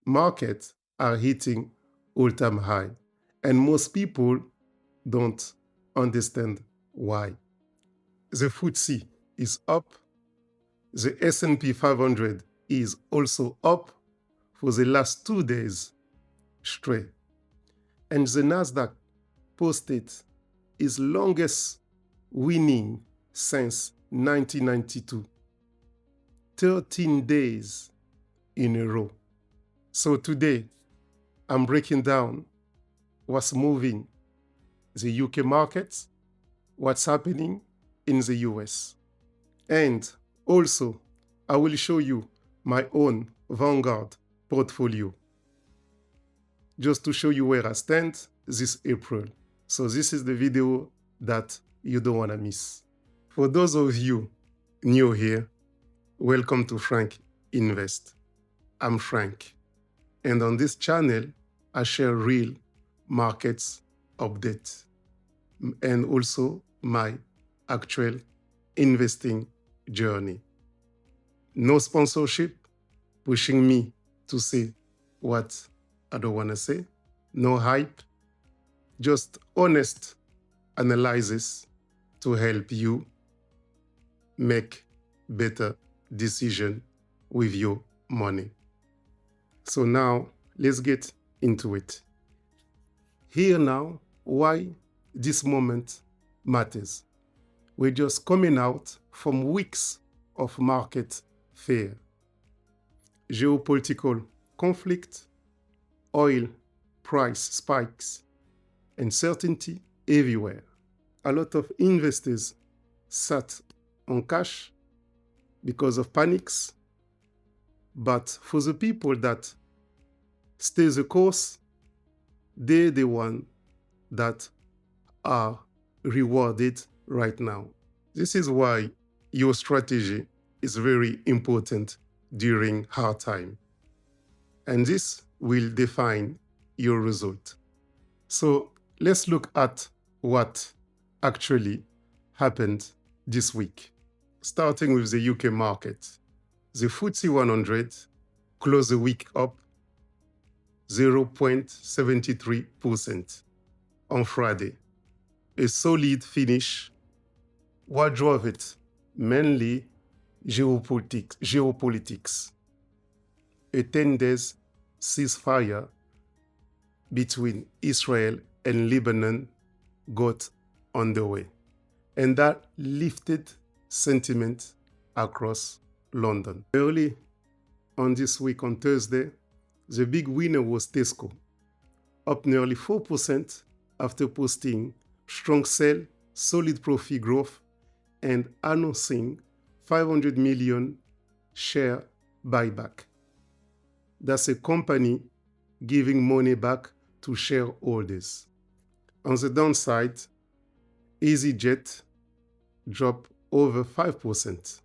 markets are hitting all-time high, and most people don't understand why. The Footsie is up. The S&P 500 is also up for the last 2 days straight. And the Nasdaq posted its longest winning since 1992. 13 days in a row. So today, I'm breaking down what's moving the UK markets, what's happening in the US. And also, I will show you my own Vanguard portfolio, just to show you where I stand this April. So this is the video that you don't want to miss. For those of you new here, welcome to Franck Invest. I'm Frank, and on this channel, I share real markets updates and also my actual investing journey. No sponsorship pushing me to say what I don't want to say. No hype, just honest analysis to help you make better decisions with your money. So now let's get into it. Here now, why this moment matters. We're just coming out from weeks of market fear, geopolitical conflict, oil price spikes, uncertainty everywhere. A lot of investors sat on cash because of panics, but for the people that stay the course, they're the ones that are rewarded right now. This is why your strategy is very important during hard time. And this will define your result. So let's look at what actually happened this week. Starting with the UK market. The Footsie 100 closed the week up 0.73% on Friday. A solid finish. What drove it? Mainly geopolitics. A 10-day ceasefire between Israel and Lebanon got underway, and that lifted sentiment across London. Early on this week, on Thursday, the big winner was Tesco, up nearly 4% after posting strong sale, solid profit growth, and announcing 500 million share buyback. That's a company giving money back to shareholders. On the downside, EasyJet dropped over 5%.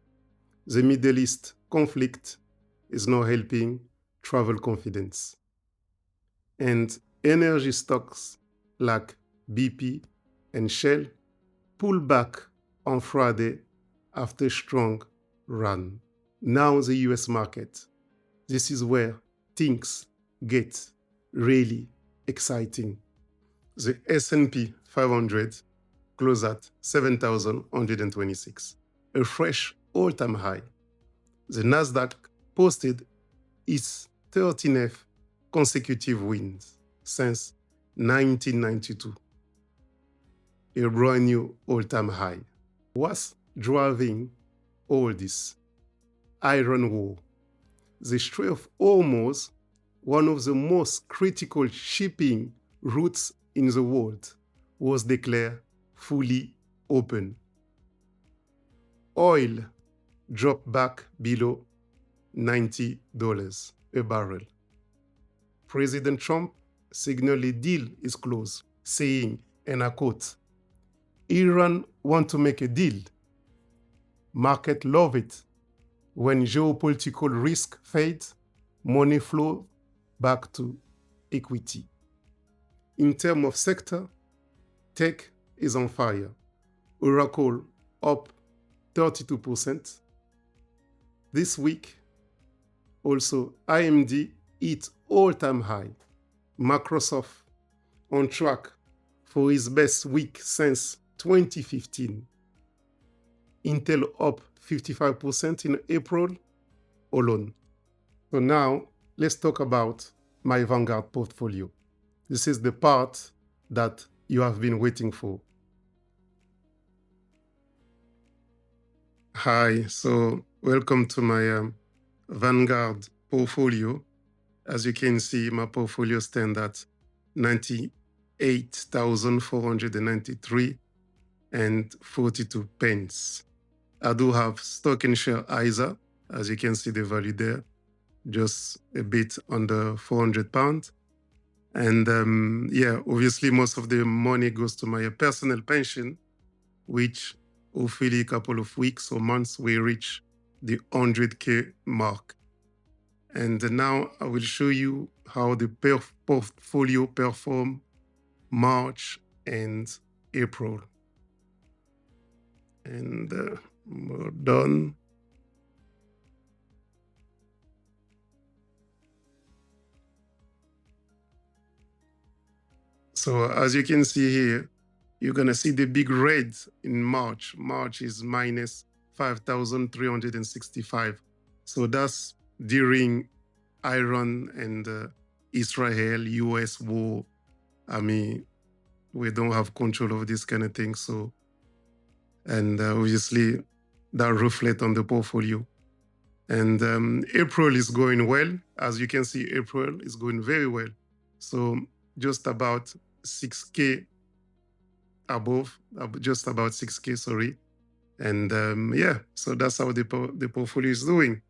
The Middle East conflict is now helping travel confidence. And energy stocks like BP and Shell pulled back on Friday after a strong run. Now the US market. This is where things get really exciting. The S&P 500 closed at 7,126, a fresh all-time high. The Nasdaq posted its 13th consecutive wins since 1992, a brand new all-time high. What's driving all this? Iran war. The Strait of Hormuz, one of the most critical shipping routes in the world, was declared fully open. Oil dropped back below $90 a barrel. President Trump signaled a deal is close, saying, and I quote, "Iran want to make a deal. Market love it. When geopolitical risk fades, money flow back to equity." In terms of sector, tech is on fire. Oracle up 32%. This week, also AMD hit all-time high. Microsoft on track for its best week since 2015. Intel up 55% in April alone. So now let's talk about my Vanguard portfolio. This is the part that you have been waiting for. Hi, so welcome to my Vanguard portfolio. As you can see, my portfolio stands at 98,493 and 42 pence. I do have stock and share ISA, as you can see the value there, just a bit under £400. And obviously most of the money goes to my personal pension, which hopefully a couple of weeks or months we reach the 100K mark. And now I will show you how the portfolio performed March and April. And we're done. So as you can see here, you're going to see the big red in March. March is minus 5,365. So that's during Iran and Israel, US war. I mean, we don't have control of this kind of thing. So, and obviously that reflects on the portfolio. And April is going well. As you can see, April is going very well. So just about 6K above, just about 6K, sorry. And so that's how the portfolio is doing.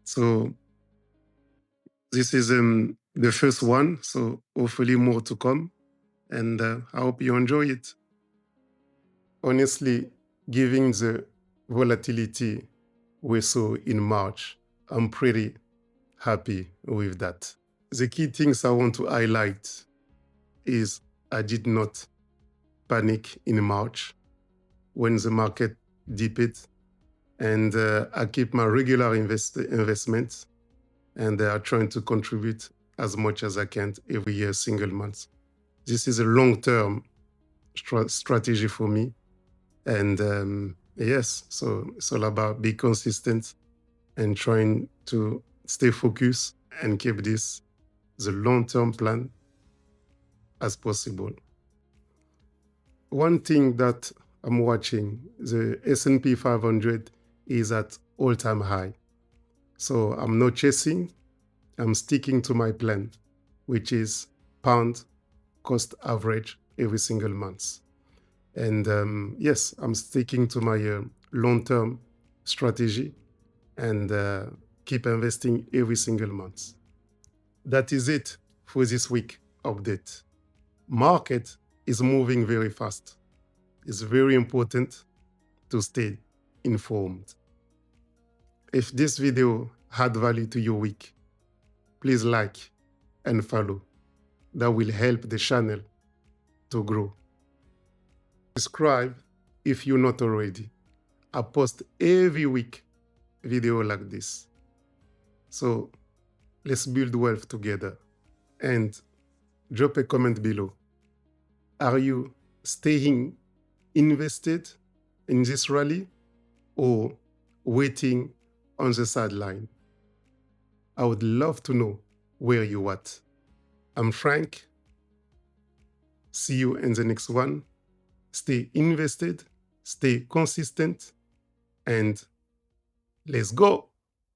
So this is the first one. So hopefully more to come. And I hope you enjoy it. Honestly, given the volatility we saw in March, I'm pretty happy with that. The key things I want to highlight is I did not panic in March when the market dipped, and I keep my regular investments, and they are trying to contribute as much as I can every year, single month. This is a long-term strategy for me. And yes, so it's all about being consistent and trying to stay focused and keep this the long-term plan as possible. One thing that I'm watching, the S&P 500 is at all-time high. So I'm not chasing, I'm sticking to my plan, which is pound cost average every single month. And yes, I'm sticking to my long-term strategy and keep investing every single month. That is it for this week update. Market is moving very fast. It's very important to stay informed. If this video had value to your week, please like and follow. That will help the channel to grow. Subscribe if you're not already. I post every week video like this. So let's build wealth together. And drop a comment below. Are you staying invested in this rally or waiting on the sideline? I would love to know where you're at. I'm Frank. See you in the next one. Stay invested, stay consistent, and let's go.